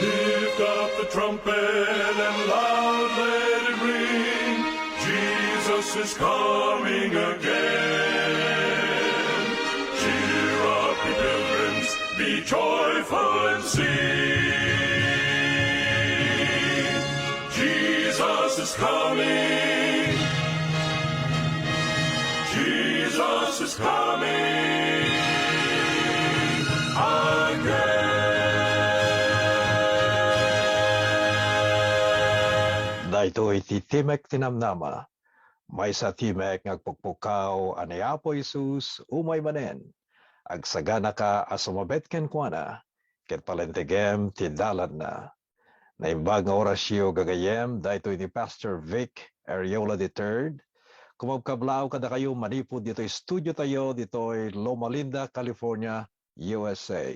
Lift up the trumpet and loud let it ring. Jesus is coming again. Cheer up, ye pilgrims, be joyful and sing. Jesus is coming. Jesus is coming again. Dahito iti Timek Tinamnama, may sa Timek ngagpukpukaw anayapo Isus umay manen, agsagana ka asumabet ken kuana, ket palentegem ti dalan na. Naimbag nga orasyo gagayem, dahito iti Pastor Vic Ariola III, kumagkablaw kada kayo manipod dito studio tayo, dito Loma Linda, California, USA.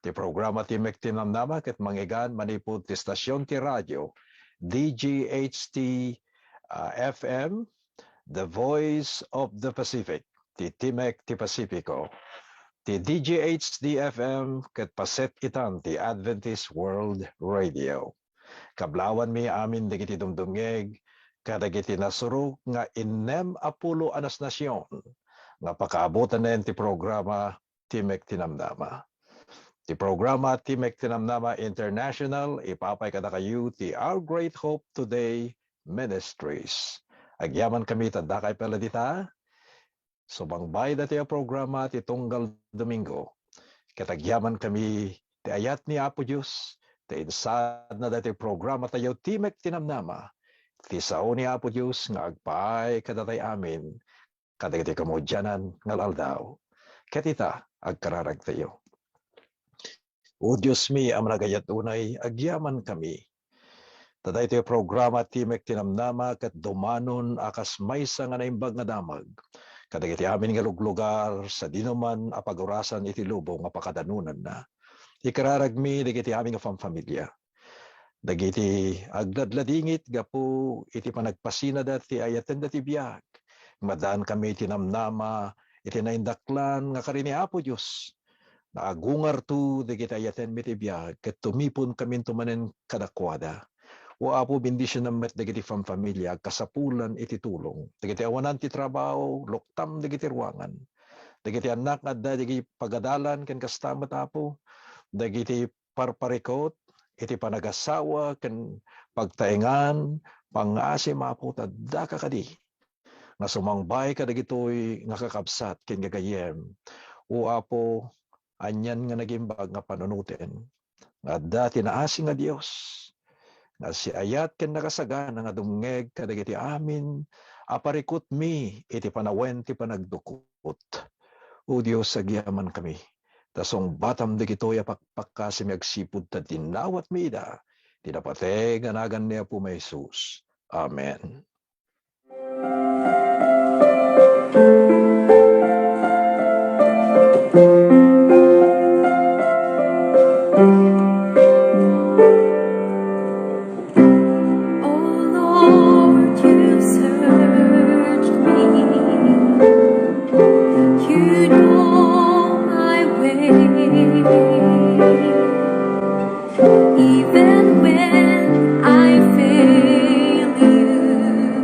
Ti programa Timek Tinamnama ket mangigan manipod ti stasyon ti radyo, DGHT FM, The Voice of the Pacific, ti Timek ti Pacifico, ti DGHD FM, ket paset itan ti Adventist World Radio. Kablawan mi amin digiti dumdumngeg, kadagiti nasurok nga inem apulo anas nasyon, nga pakaabutan na ti programa Timek Tinamnama. Ti programa Timek Tinamnama International, ipapay kada kayo ti Our Great Hope Today Ministries. Agyaman kami tanda kay peladita, sumangbay dati ang programa ti tunggal Domingo. Katagyaman kami ti ayat ni Apo Diyos, ti insad na dati programa tayo Timek Tinamnama, ti sao ni Apo Diyos nga agpay kadatay amin, kadagiti kamudyanan ngal aldaw. Katita, agkararag tayo. O Diyos mi, am nagayat unay, agyaman kami. Taday ito yung programa Timek Tinamnama kat dumanon akas maysa nga naimbag nga damag. Kadagiti amin nga luglugar sa dinuman apagurasan iti lubong nga pakadanunan na. Ikararag mi dagiti amin nga pamilya. Dagiti agladladingit gapu iti panagpasina dati ayaten dati biyag. Madaan kami tinamnama iti naindaklan nga karini Apo Diyos. Naagungar tu dagiti ayaten mi ti biyag ket tumipon kami tumanen kadakwada. O Apo bendisyon namet dagiti pamilya kasapulan iti tulong. Dagiti awanan ti trabaho, loktam dagiti ruangan. Dagiti anak adda dagiti pagadalan ken kastamet Apo. Dagiti parparikot iti panagasawa ken pagtaengan pangasim Apo tadda kakadi. Nga sumangbay ka dagitoy nga kakabsat ken gagayem. O Apo anyan nga nagimbag nga panunutin. Nga dati naasing nga Dios. Nga si ayat ken nakasagana nga dumngeg kadagiti amin aparikot mi iti panawen ti panagdukot. O Dios agyaman kami. Tasong batam dagitoy apakpakasim agsipud ta tinawat mi ida. Tinapate ganagan niya po may Jesus. Amen. Even when I fail you,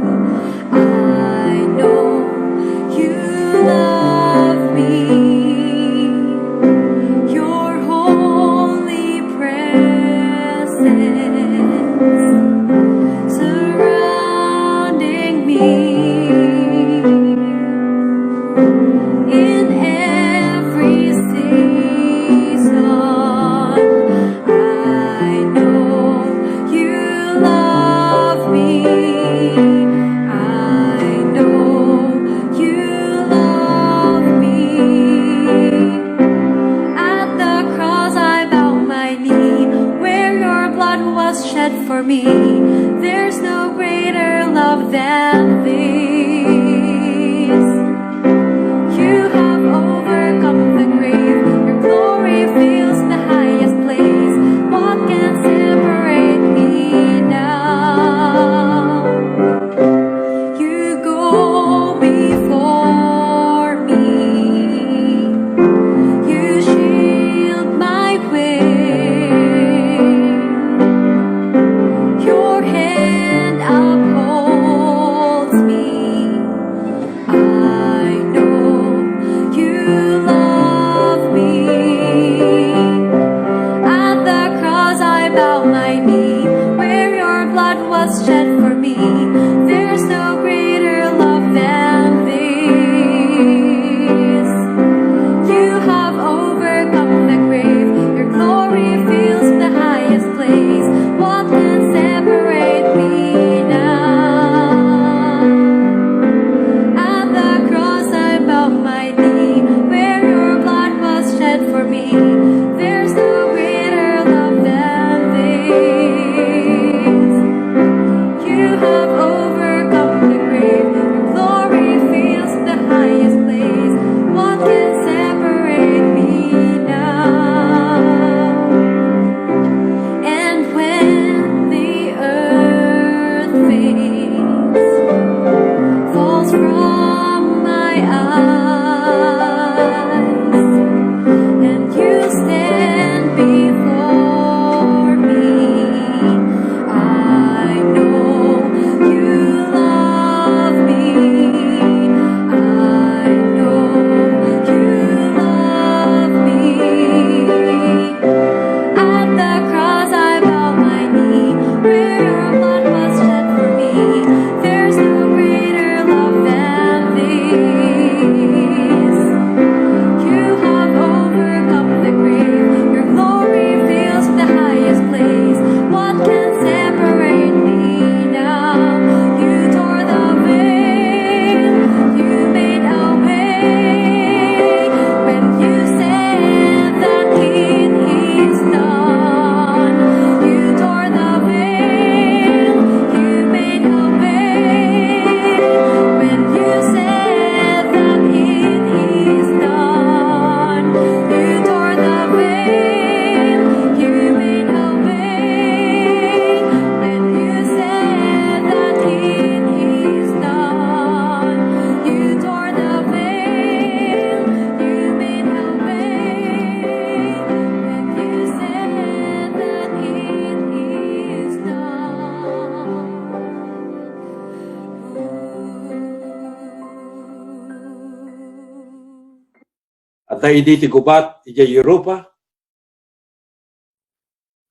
At dahi ti gubat, iti Europa.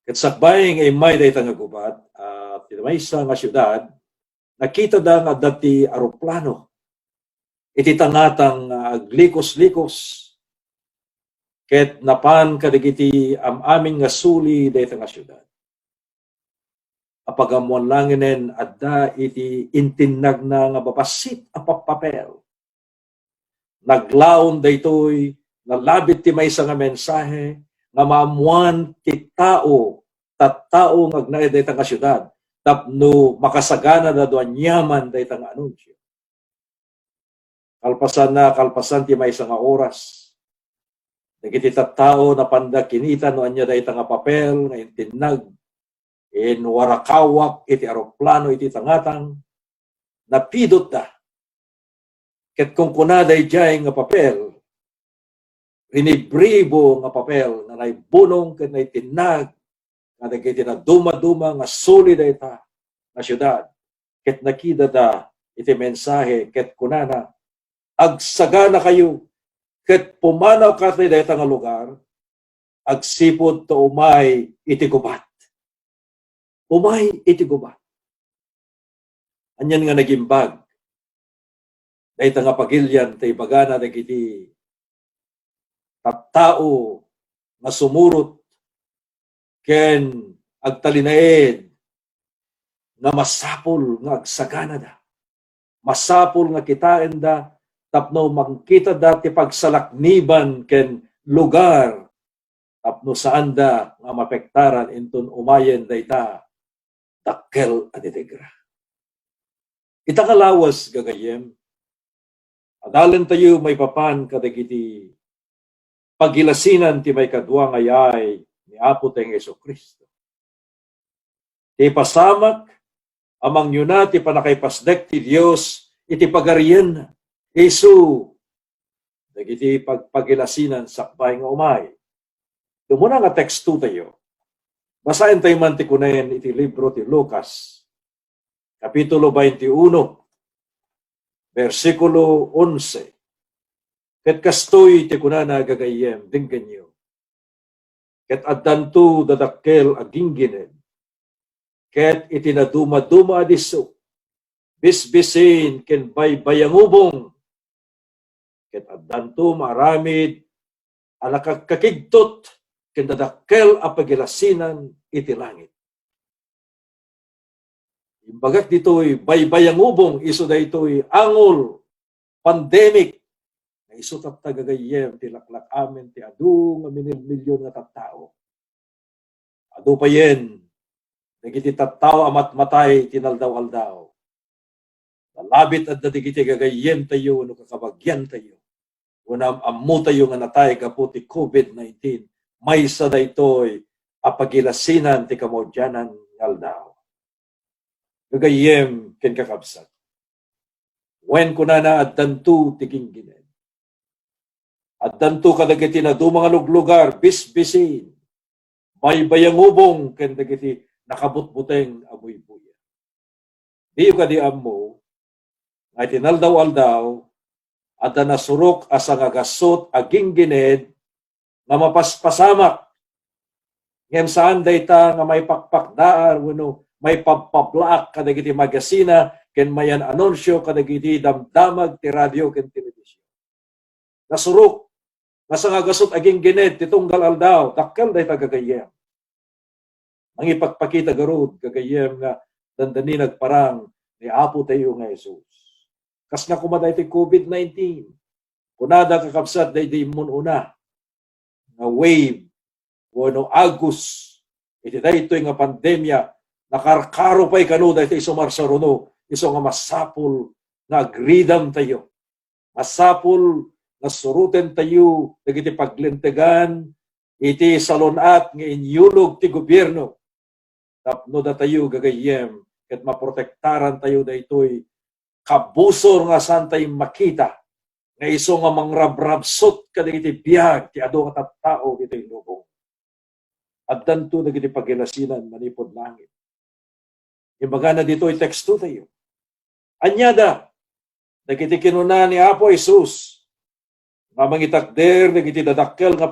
Kat sakbay nga imay dahi nga gubat, at maysa nga syudad, nakita da nga dati aeroplano. Iti tangatang aglikos-likos. Ket napan kadigiti aming nga suli dahi nga syudad. Apagamuan langinen adda iti intinag na nga babasit a papel. Naglaon daytoy nalabit ti maysa nga mensahe nga maamuan ti tao tattao nga agnaed dayta nga syudad tapno makasagana na do anyaman dayta nga anunsyo. Kalpasan ti maysa nga oras. Dagiti tattao na panda kinita no anya dayta nga papel nga intinag in warakawak iti aeroplano iti tangatang napidot da. Ket kung kunaday jay nga papel, rinibribo nga papel na naibunong ket naitinag nga dagiti na duma-duma nga suli dayta nga syudad. Ket nakida da iti mensahe ket kunana agsagana kayo ket pumanaw katay dayta nga lugar agsipod to umay iti gubat. Umay iti gubat. Anyan nga nagimbag. Dahil nga pagilyan, tayo bagana dagiti tattao nga sumurot ken agtalinaed nga masapol nga agsagana da. Masapol nga kitain da tapno makita da ti pagsalakniban ken lugar tapno saan da nga mapektaran inton umayen dayta dakkel a ditegra. Itakalawas gagayem, adalan tayo may papan kadagiti pagilasinan ti maikadua ngayay ni Apo tayong Jesucristo. Ti pasamak amang yun na ti panakaipasdek ti Diyos iti pagarian Isu dagiti pagpagilasinan sakbay nga umay. Dumuna nga teksto tayo. Basahin tayo man ti kunayan iti libro ti Lucas, Kapitulo 21, versikulo 11. Ket kastoy ti kunana gagayem, dinggan nyo. Ket addanto dadakkel aginggined. Ket itinaduma-duma adiso. Bisbisin ken baybayangubong. Ket addanto maramid alakagkakigtot ken dadakkel a pagilasinan iti langit. Imbagat ditoy baybayangubong isu daytoy angol pandemic na isu tattagagayem ti laklak amen ti adu nga milyon nga tattao. Adu pa yen dagiti tattao amat matay tinaldaw-aldaw. Nalabit at dadigiti gagayem tayo no kakabagyan tayo. Unam ammo tayo nga natay kapo ti COVID-19. Maysa daytoy apagilasinan ti kamodyanan ngaldaw. Gagayem ken kakabsat. Wen kunana addanto ti ginggined. Addanto kadagiti na do mga luglugar bisbisin. Baybayangubong ken dagiti nakabutbuteng abuy-buya. Diyo ka di ammo nga tinaldaw-aldaw at nasurok asa nga gasot aging gined nga mapaspasamak ngem saan dayta nga may pakpakdaan wenno may pagpablaak kadagiti magasina ken mayan anunsyo kadagiti damdamag ti radyo ken telebisyon. Nasurok asa nga gasot aging gined ti tunggal aldaw dakkel dayta gagayem. Ang ipagpakita garud gagayem nga dandani nagparang ni Apo tayo nga Jesus. Kas nga kumaday ti COVID-19. Kunada kakabsat day mun una nga wave wano August iti daytoy nga pandemya nakarkaro pay kanu daytoy sumarsaruno iso nga masapul nga agridam tayo. Masapul nga suruten tayo dagiti paglintegan iti salunat nga inyulog ti gobyerno. Tapno da tayo gagayem ket maprotektaran tayo daytoy kabusor nga santay makita nga iso nga mangrabrabsot kadagiti biyag ti adu nga tattao iti lubong. Addanto dagiti pagilasinan manipod langit. Imbaga na ditoy teksto tayo. Anyada dagiti kinuna ni Apo Jesus nga mangitakder dagiti dadakkel nga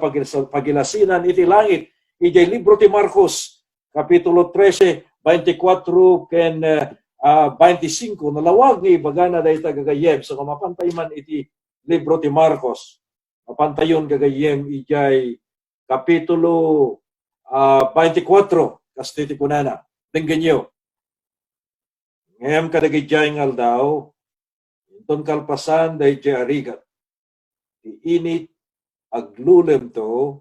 pagilasinan iti langit. Ijay libro ti Marcos, Kapitulo 13, 24 ken 25, nalawag ni ibagana dayta gagayem. So mapantay man iti libro ti Marcos, mapantayon gagayem ijay Kapitulo 24, kasti ti kunana. Denggen nyo. Ngem kadagijay ngal daw, inton kalpasan day jay arigat. Iinit aglulem to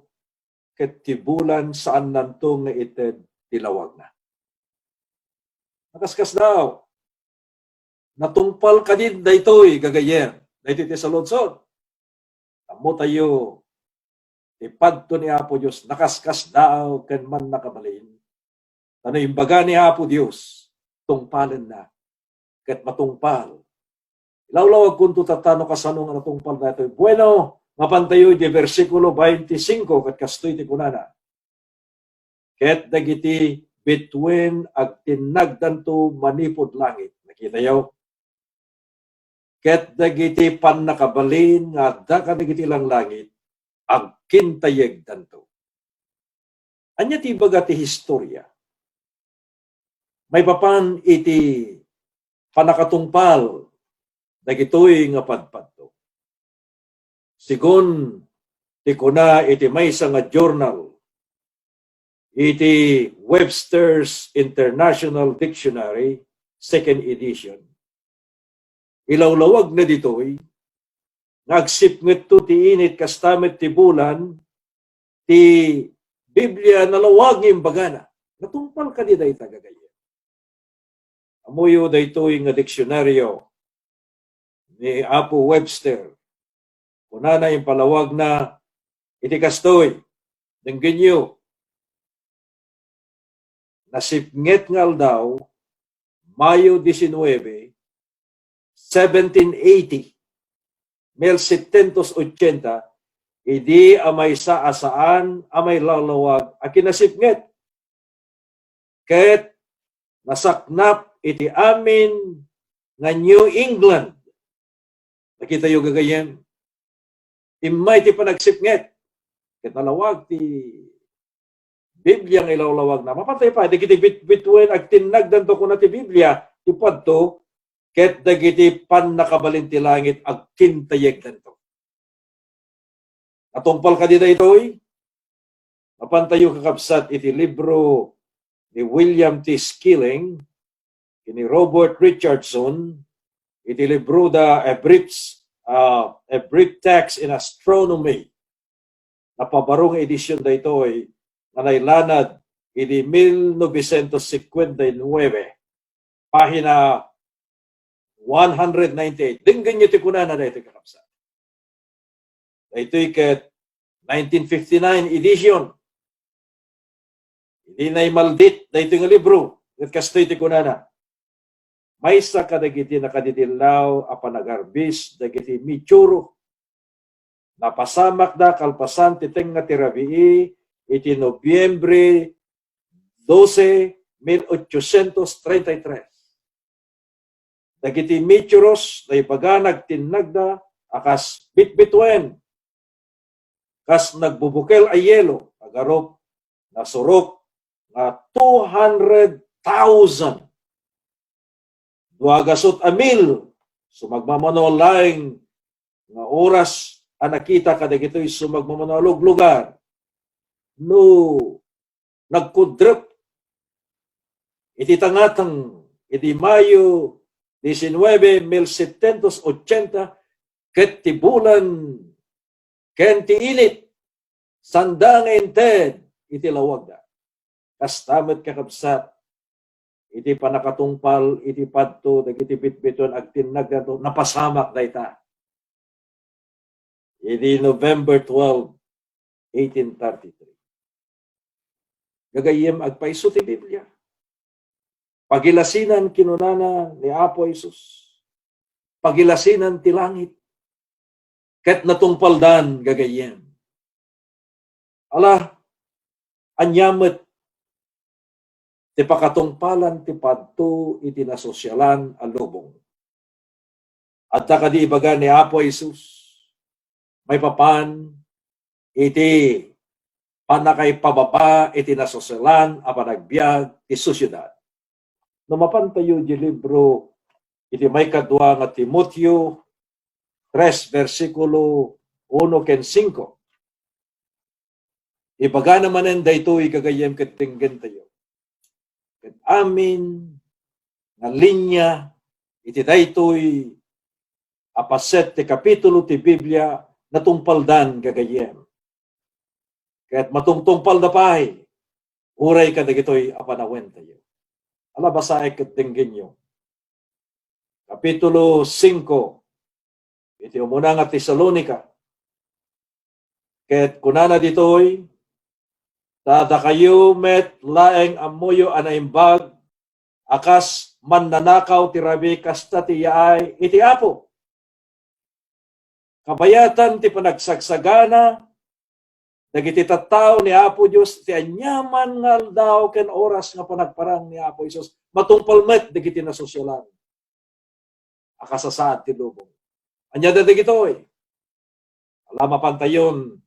ket tibulan saan nantong nga ited tilawag na. Nakaskas daw. Natungpal ka din daytoy gagayem. Daytoy ti saludsod. Amo tayo ipadto ni Apo Dios nakaskas daw ken man nakabalin. Ano imbaga ni Apo Dios tungpalen na ket matungpal. Ilawlawag kung tutatano kasano nga natungpal na ito. Bueno, mapantayo di versikulo 25 kat kastoy ti kunana. Ket dagiti between ag tinagdanto manipod langit. Nakita yaw? Ket dagiti pan nakabalin nga daka dagiti lang langit ag kintayeg danto. Anya ti baga ti historya. May papan iti panakatungpal dagitoy nga padpadto. Sigon ti kuna iti maysa nga journal iti Webster's International Dictionary 2nd edition. Ilawlawag na ditoy nagsipnget to ti init kastamet ti bulan ti Biblia nalawag ng bagana. Natungpal ka di day tagagaya. Amuyo daytoy nga diksyonaryo ni Apo Webster. Kuna na yung palawag na iti kastoy. Denggen nyo. Nasipnget ngal daw Mayo 19, 1780, 1780, idi amay sa asaan amay lalawag a kinasipnget. Ket nasaknap iti amin nga New England. Nakita yung gagayem. Imay ti panagsipnget. Ket nalawag ti Biblia nga ilawlawag na. Mapantay pa. Dagiti bitwen ag tinagdan to kuna ti Biblia. Ti padto. Ket dagiti pan nakabalin ti langit ag kintayeg danto. Atungpal ka di daytoy. Mapantayo kakabsat iti libro ni William T. Skilling, ni Robert Richardson, iti libro da A Brief Text in Astronomy. Napabarong edisyon da ito ay nanaylanad iti 1959, pahina 198. Dinggan nyo tikunan na ito kakapsa. Ito'y ket 1959 edition. Hindi na maldit na ito nga libro. Ket kastoy tikunan na. Maysa kadagiti nakaditilaw a panagarbis dagiti michuro. Napasamak da kalpasan titeng nga tirabii iti Nobyembre 12, 1833. Dagiti michuros na ipaganag tinagda akas bitbitwen. Kas nagbubukel ay yelo. Agarop na surok na 200,000. Duagasot amil. Sumagmamanol laing nga oras nakita kadagito'y sumagmamanolog lugar. No, nagkudrep. Iti tangatang, iti Mayo 19, 1780, ket ti bulan, ken ti init, sanda nga inted, iti lawag da. Kastamet kakabsat, iti panakatungpal, iti padto, dagiti bitbiton, agtinag na to, napasamak da ita. Iti November 12, 1833. Gagayem agpaiso ti Biblia. Pagilasinan kinunana ni Apo Jesus. Pagilasinan ti langit. Ket natungpaldan gagayem. Ala, anyamet ti pakatungpalan ti padto iti nasosyalan a lubong. At takadi ibaga ni Apo Jesus. may papan iti panakay pababa iti nasoselan a panagbiag ti susyudad. Numapan tayo di libro iti maikadua nga Timoteo 3 versikulo 1 ken 5. Ibaga naman en daytoy kagayem ket tinggen tayo. Ket amin nga linya iti daytoy apaset ti kapitulo ti Biblia natungpaldan gagayem. Ket matungtungpal da pay, uray ka dagitoy apanawen tayo. Ala basae ket tinggen nyo. Kapitulo 5, iti umuna nga Tesalonica. Ket kunana ditoy, tada kayo met laeng amuyo anaimbag, akas mannanakaw ti rabi kasta ti yaay iti apo. Kabayatan ti panagsagsagana, dagiti tattao ni Apo Dios ti anyaman nga aldaw ken oras nga panagparang ni Apo Isus matungpal met dagiti nasosyalan. Akasasaad ti lubong. Anya dagitoy. Alama pantayon.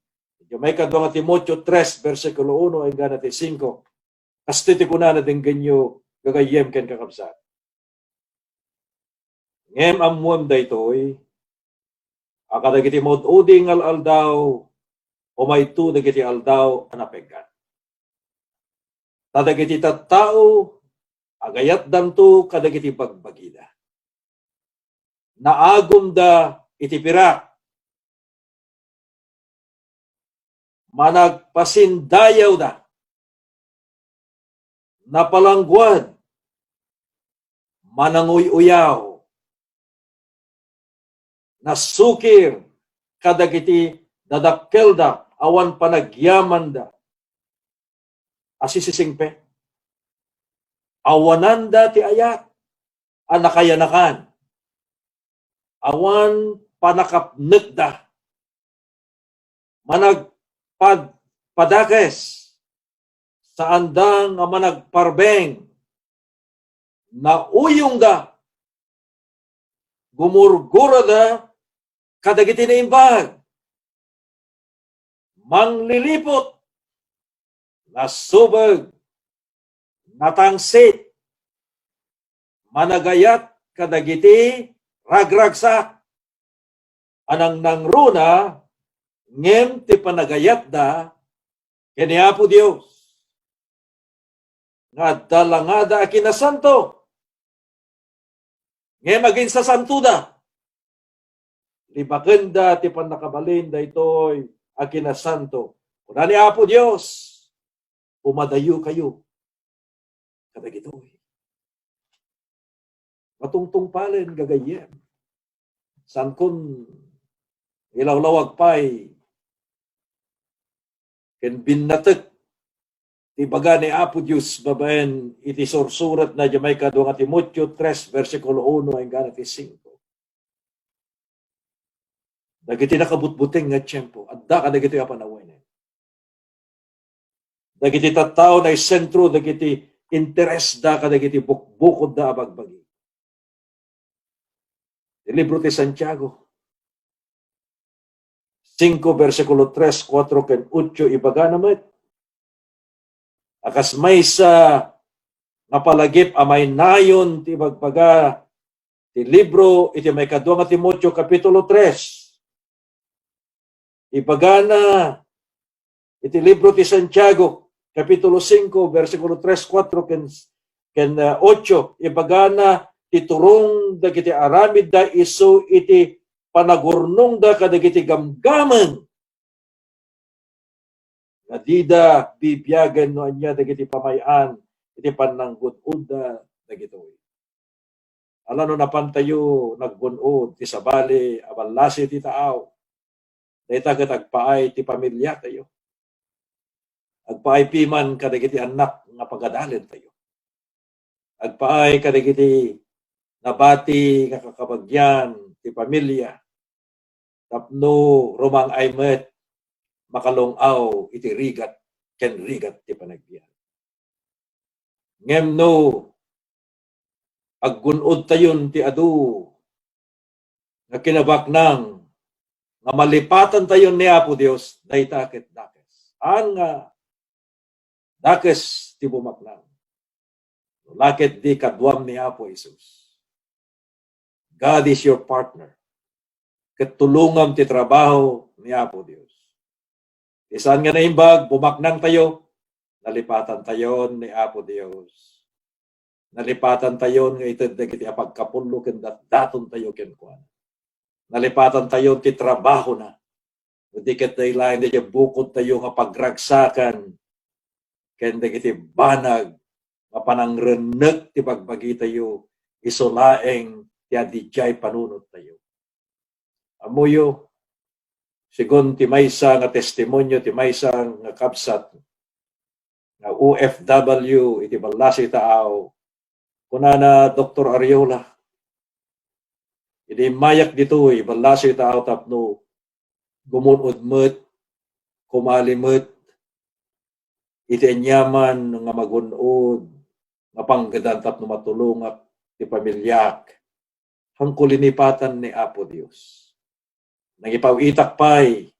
Maikadua nga Timoteo 3 versikulo 1 hanggang 5. Kastiti kunana denggenyo gagayem ken kakabsat. Ngem amuam daytoy akadagiti moduding aldaw umayto dagiti aldaw anapegkan. Tadagiti tattao agayat danto kadagiti bagbagida. Naagum da iti pirak. Managpasindayaw da. Napalangguad. Mananguy-uyaw. Nasukir kadagiti dadakkel da awan panagyaman da. Asisisingpe. Awananda ti ayat. Anakayanakan. Awan panakapnek da. Managpadakes. Sa andang nga managparbeng. Nauyong da. Gumurgura da. Kadagiti na imbag. Manglilipot. Nasubag. Natangsit. Managayat kadagiti ragragsa. Anang nangruna ngem ti panagayat da kini Apo Dios. Nga dalangada akinasanto. Ngem agin sa santuda. Libagenda ti panakabalin da ito'y akinasanto. Kuna ni Apo Dios, umadayo kayo. Kadagitoy. Matungtung palen gagayem. San kun ilawlawag pa'y ken binnatek ti baga ni Apo Dios babaen iti sursurat na jamay kadua nga Timoteo 3 versikulo 1 hanggang 5. Dagiti nakabutbuteng nga tiyempo adda kadagiti apanawen. Dagiti tattao na sentro dagiti interes da kadagiti bukbukod da abagbagi. Libro ti Santiago 5 versikulo 3, 4 ken 8 ibaga namet. Akas may sa napalagip amay nayon ti bagbaga ti libro iti maikadua nga Timoteo kapitulo 3. Ipagana iti libro ti Santiago kapitulo 5 versikulo 3, 4 ken 8 ipagana ti turong dagiti aramid da isu iti panagurnong da kadagiti gamgamen nga dida bibiyagan no anya dagiti pamayan iti pananggud-ud da dagitoy. Alano napantayo nagbunod ti sabali abalasi ti taaw. Dayta ket agpaay ti pamilya tayo. Agpaay piman kadagiti anak nga pagadalen tayo. Agpaay kadagiti nabati nga kakabagyan ti pamilya. Tapno rumang aymet makalungaw iti rigat ken rigat ti panagbiyan. Ngem no aggunod tayon ti adu nga kinabaknang nga malipatan tayo ni Apo Dios dayta ket dakes. Ang dakes ti bumaknang. Lakit di kadwam ni Apo Isus. God is your partner. Ketulungam ti trabaho ni Apo Dios. Isan nga naimbag, bumaknang tayo, nalipatan tayo ni Apo Dios. Nalipatan tayo nga ito dagiti apagkapulo ken daton tayo ken kuan. Nalipatan tayo ti trabaho na. Di ket daylain di bukod tayo nga pagragsakan ken dagiti banag mapanangrenek ti bagbagi tayo isolaeng ti adijay panunot tayo. Amuyo sigon ti maysa nga testimonyo ti maysa nga kabsat nga OFW iti balasi taaw kunana Dr. Ariola iti mayak ditoy balasi taaw tapno gumunudmet kumalimet iti anyaman nga magunod nga panggadan tapno matulungak ti pamilyak hangko linipatan ni Apo Dios. Nagipawitak pay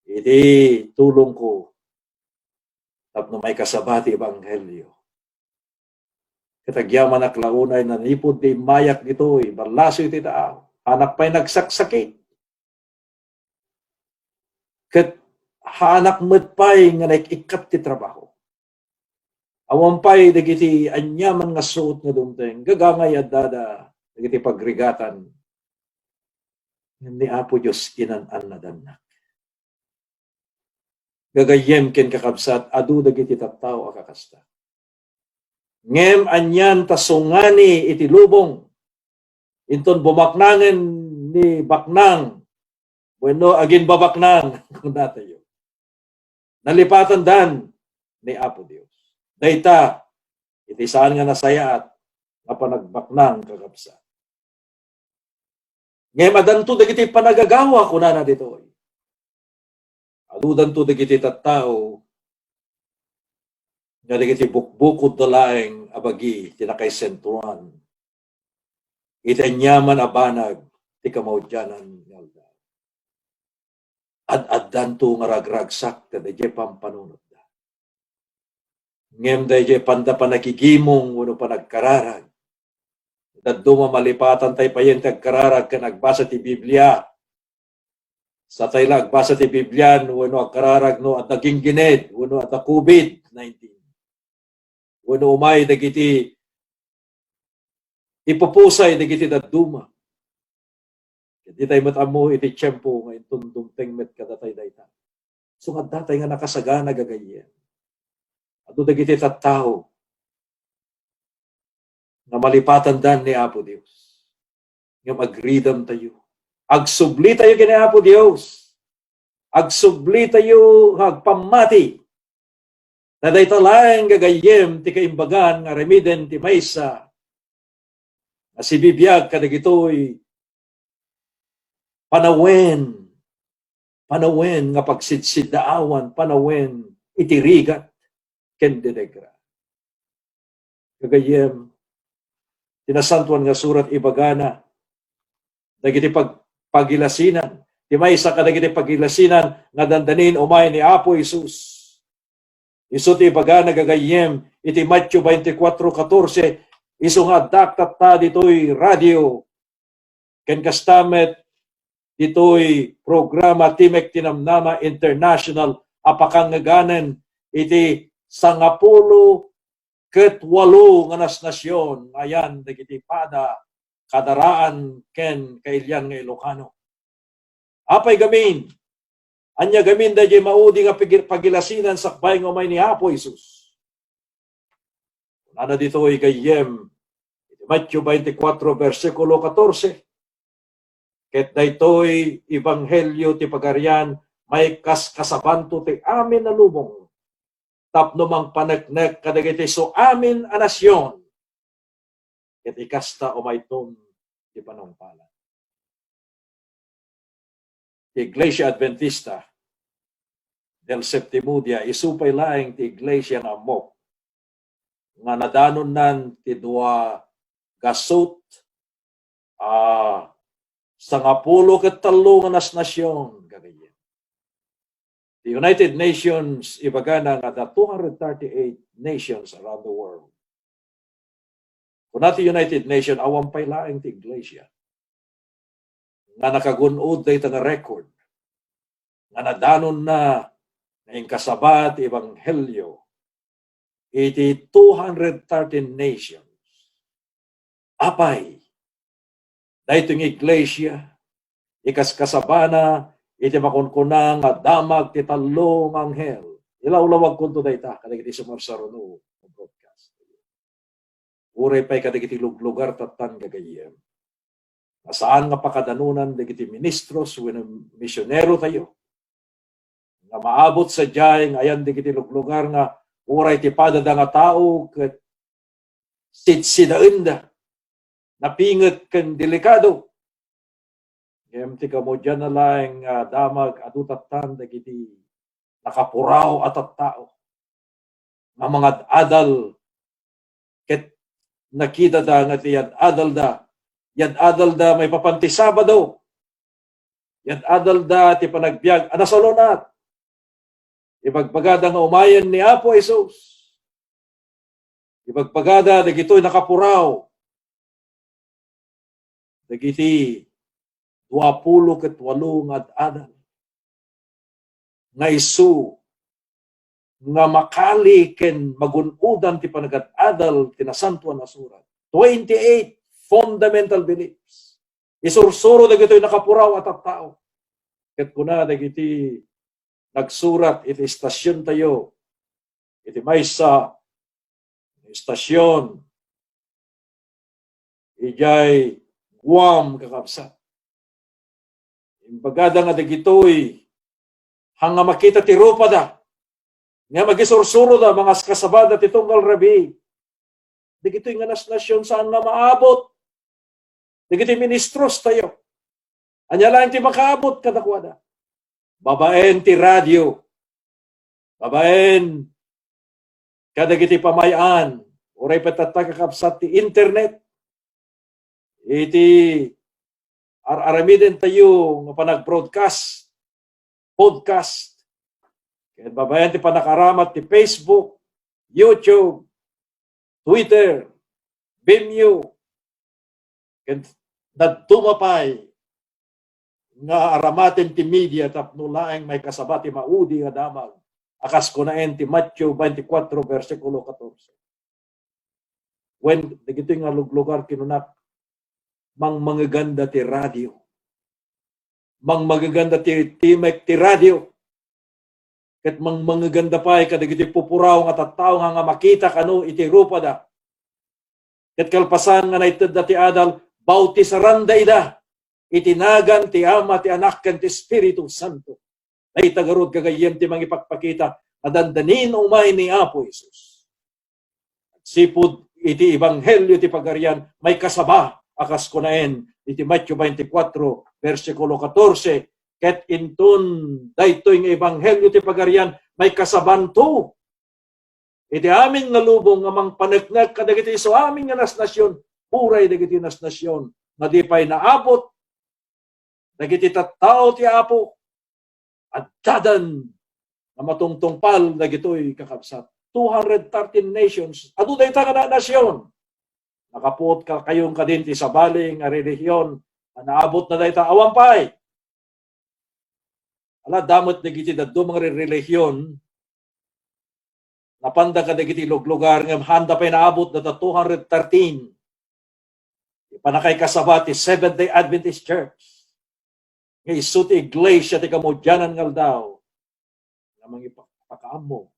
iti tulong ko tapno may kasabati ebanghelyo. Katagyaman na klaunay na nipod di mayak ditoy, balaso iti taaw. Hanak pa'y nagsaksakit. Kat hanak met pa'y nga naikikat ti trabaho. Awan pa'y dagiti anyaman nga suot nga dumteng, gagangay at dada, dagiti pagrigatan. Ni Apo Diyos inanan na danak. Gagayem ken kakabsat, adu dagiti tattao akakasta. Ngem anyan tasungani iti lubong. Inton bumaknangen ni baknang. Bueno, agin babaknang. Kung natayo. Nalipatan dan ni Apo Dios. Dayta, iti saan nga nasayaat nga panagbaknang kakabsa. Ngem adanto dagiti panagagawa kunana ditoy. Adudan to dagiti tattao nga dagiti bukbukod dalaeng abagi tinakay sentruan. Itanyaman abanag ti kamaudyanan ngalda. Ad-addan to nga ragragsak kada di pampanunod da. Ngem da di panda panakigimong wano panagkararag. Daduma malipatan tay payen tagkararag ka nagbasa ti Biblia. Sa tayo nagbasa ti Biblia wano agkararag no at naging gined wano at COVID-19. Wano umay dagiti ipupusay dagiti daduma. Di tayo matamo iti tiyempo nga itong dumteng met kadatay dayta. So nga datay nga nakasagana gagayen. Ado dagiti tattao na malipatan dan ni Apo Dios. Nga magridam tayo. Agsubli tayo kini Apo Dios. Agsubli tayo agpamati. Na dayta laeng gagayem ti kaimbagan nga remiden ti maysa. Na si bibiyag kadagitoy panawen nga pagsidsidaawan, panawen itirigat ken denegra. Gagayem tinasantuan nga surat ibagana dagiti pagilasinan. Ti maysa kadagiti pagilasinan nga dandanin umay ni Apo Isus. Isu ti baga nagagayem iti Matthew 24:14 isu nga daktat ta ditoy radio ken kastamet ditoy programa Timek Tinamnama International apakang ngaganen iti 98 nga nasnasyon ayan dagiti pada kadaraan ken kailyan nga Ilocano. Apay gamin anya gamin da jay maudi nga pagilasinan sakbay nga umay ni Apo Isus. Nana dito ay gayem, Matthew 24, versikulo 14. Ket daytoy ebanghelyo ti pagarian, may kasabanto ti amin na lubong. Tapno mang paneknek kadagiti so amin a nasyon. Ket ikasta umayton ti panungpalan. Iglesia Adventista del Septimo Dia isupay laeng ti iglesia na mo nga nadanon nan ti dua gasot sa 10 nga nasyon kagayan. The United Nations ibaga na nga the 238 nations around the world. Kung natin United Nations awang pailaing ti iglesia nga nakagunod dayta nga record nga nadanon na ngayong kasabat ebanghelyo iti 213 nations. Apay dayto ng iglesia ikas kasabana iti makunkuna nga damag ti talong anghel. Ilawlawag kunto dayta kadagiti sumarsaruno broadcast. Uray pay kadagiti lugar tatan gagayem. Saan nga pakadanunan dagiti ministros wenno misyonero tayo. Nga maabot sa diyay ayan dagiti lugar nga uray ti padada nga tao ket sitsidaen da napinget ken delikado. Ngem ti kamo dyan na lang damag adutatan dagiti nakapuraw at tao. Nga mga adal ket nakita da nga ti adal da. Yan adal da may papanti Sabado. Yan adal da ti panagbiag anasalonat. Ibagpagada nga umayan ni Apo Jesus. Ibagpagada dagitoy nakapuraw. Dagiti 28 nga adal nga isu nga makali ken magunudan ti panagad-adal tinasantuan na surat. 28 fundamental beliefs. Isursuro dagitoy nakapuraw at tao. Ket kuna dagiti nagsurat iti istasyon tayo. Iti maysa istasyon ijay Guam kakabsat. Imbagada nga dagitoy hanga makita ti rupa da. Nga magisursuro da mga kasabada ti tunggal rabi. Dagitoy nga nasyon saan nga maabot. Dagitoy ministros tayo. Anya lang ti makaabot kadakwada. Babaen ti radyo. Babaen kadagiti pamayan. Uray patatagakapsat ti internet. Iti aramiden tayo nga panag-broadcast, podcast. Kaya babayan ti panakaramat ti Facebook, YouTube, Twitter, Vimeo. Kaya nagtumapay nga aramatin ti media tapno laeng may kasabati maudi nga damag. Akas ko na ti Matthew 24 versikulo 14. When dagito nga lugar kinunak mang magaganda ti radyo. Mang magaganda ti timek ti radyo. Ket mang magaganda pa kadagiti pupuraw nga tattao nga makita kano iti rupa da. Ket kalpasan nga naited da ti adal bautisaran da ida. Itinagan ti Ama ti Anak ken ti Espiritu Santo. Ay tagarod kagayem ti mangipakpakita adandanin umay ni Apo Jesus. Sipud iti ebanghelyo ti pagarian may kasaba akas kunaen iti Matthew 24 versikulo 14 ket intun daytoy nga ebanghelyo ti pagarian may kasabanto iti amin nga lubong nga mangpaneknek kadagiti isu amin nga nasnasyon puray dagiti nasnasyon nga di pay naabot dagiti tattao ti Apo at dadan na matungtungpal dagitoy kakabsat 213 nations adu dayta nga nasyon. Nakapuot ka kayong kadinti sa baling nga relihiyon na naabot na dayta awampay. Ala damot dagiti dadto mga relihiyon napanda ka dagiti lugar nga handa pay naabot na 213. Ipanakay kasabati Seventh-day Adventist Church. Nga isu ti iglesia ti kamudyanan ngal daw nga mangipakaamo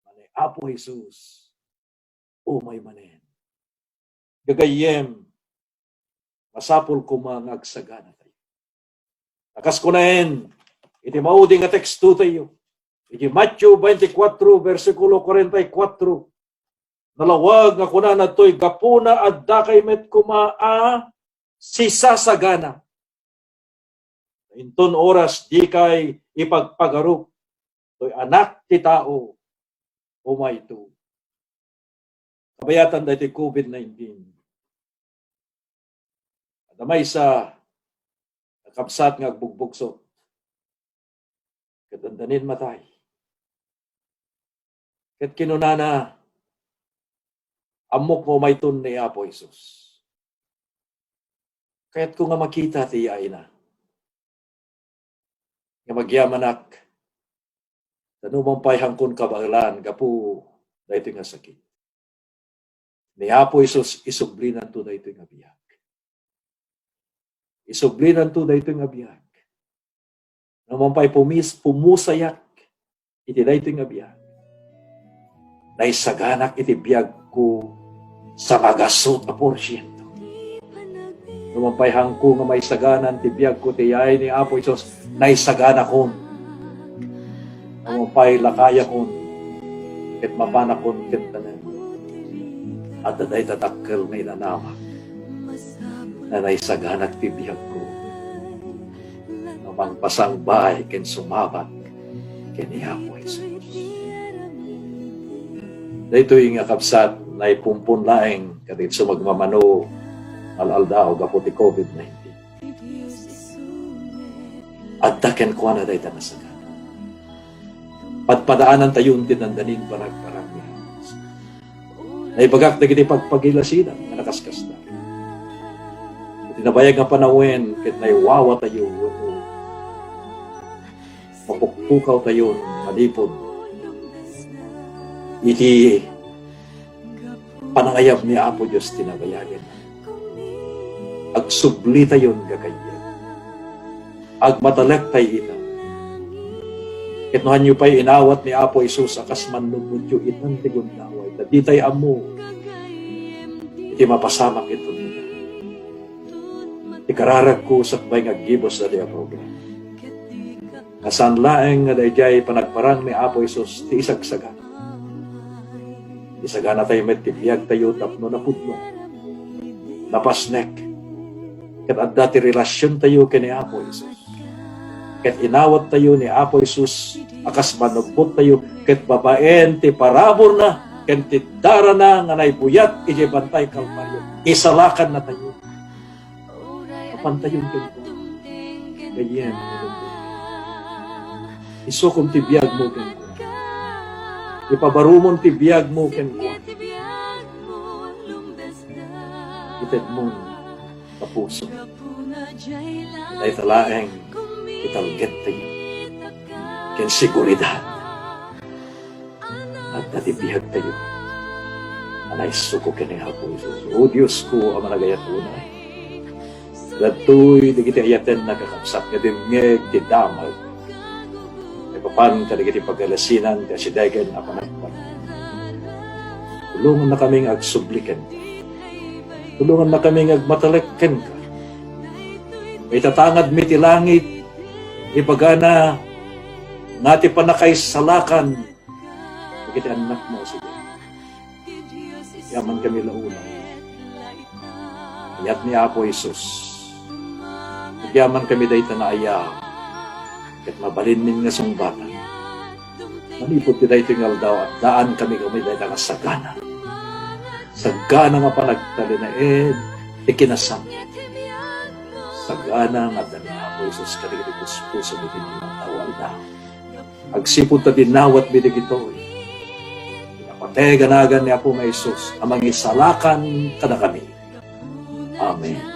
manay Apo Jesus umay manen. Gagayem, masapul ko mga agsagana tayo. Nakas ko naen, iti maudi nga teksto tayo. Iti Matthew 24, versikulo 44. Nalawag nga kuna na to'y gapuna at dakay met kumaa sisasagana. Inton oras di kay ipagpagarup to'y anak ti tao umay ito. Kabayatan dahil COVID-19. Damay sa Kapsat nga agbugbugso. Katandanin matay. Kat kinunana, amok mo may tun ni Apo Isus. Kaya't ko nga makita ti ay na. Nga magyamanak. Tanumang payhangkon kabailan, gapu dahito nga sakit. Ni Apo Isus, isublinan to dahito nga biyag. Isublinan to dahito nga biyag. Naman pa'y pumusayak, iti dahito nga biyag. Naisaganak iti biyag ko sa magasot na porsyento. Naman pa'y hangko nga may saganan ti biyag ko ti ay ni Apo Isus, naisagana kon. Naman pa'y lakaya kon, ket mapana kon ket tanan. At daday tatakkel na inanamak na naisaganak ti biyag ko. Namang pasangbay ken sumabat ken ni Apo Isus. Dito yung kapsat na ipumpun laeng kadit sa magmamano al-aldaw gapo ti COVID-19. At taken ko na dahita na sagan. Padpadaanan tayo din ang danin Panagparang niya. Naibagak na gini pagpagilasinan na nakaskas na. Tinabayag nga panawin ket naiwawa tayo mapukpukaw tayo malipod iti panangayab ni Apo Diyos tinabayagan. Agsubli tayon gagayag. Agmatalek tayo ita. Ketnohan nyo pa'y inawat ni Apo Isus akas manlugod yu itang tigun daway. Di tayo amo. Iti mapasamak ito nila. Ikararag ko sa bay nga gibos na diya program. Nasan laeng nga dayjay panagparang ni Apo Isus ti isagsagan. Isagana tayo met tibiyag tayo tapno na pudno. Napasnek. Kat adda ti relasyon tayo kini Apo Isus. Kat inawat tayo ni Apo Isus akas manubot tayo ket babaen ti parabor na ken ti dara na nga naibuyat iti bantay Kalbaryo. Isalakan na tayo. Kapantayon ken ko. Gayen. Isukom ti biyag mo ken ko. Ipabarumon ti biyag mo ken ko. Ited mo sa puso. Dahil talaeng italget tayo. Ken seguridad. At natibihag tayo. Anay suko ken ni Apo Isus. O Diyos ko, ang managayat unay. Dato'y digiti ayaten nakakapsat nga dimngeg ti damag. Ay papan ka digiti Pagilasinan kasi dagan na Panagparang. Tulungan na kaming agsubliken ka. Tulungan na kaming agmatalekken ka. May tatangad mi ti langit, ibagana ngati pa na kay salakan, digiti anak mo sige. Yaman kami launa. Ayat ni Apo Isus. Yaman kami dayta na ayaw. Ket mabalin nin nga sungbatan. Manipot ti dayta nga aldaw at daan kami dayta nga sagana. Sagana nga panagtalinaed, ikinasam. Sagana nga dani Apo Isus kadigiti puso mi din ang tawal na. Agsipod ta dinawat bidigitoy. Napatay ganagan ni Apo nga Isus amang isalakan kada kami. Amen.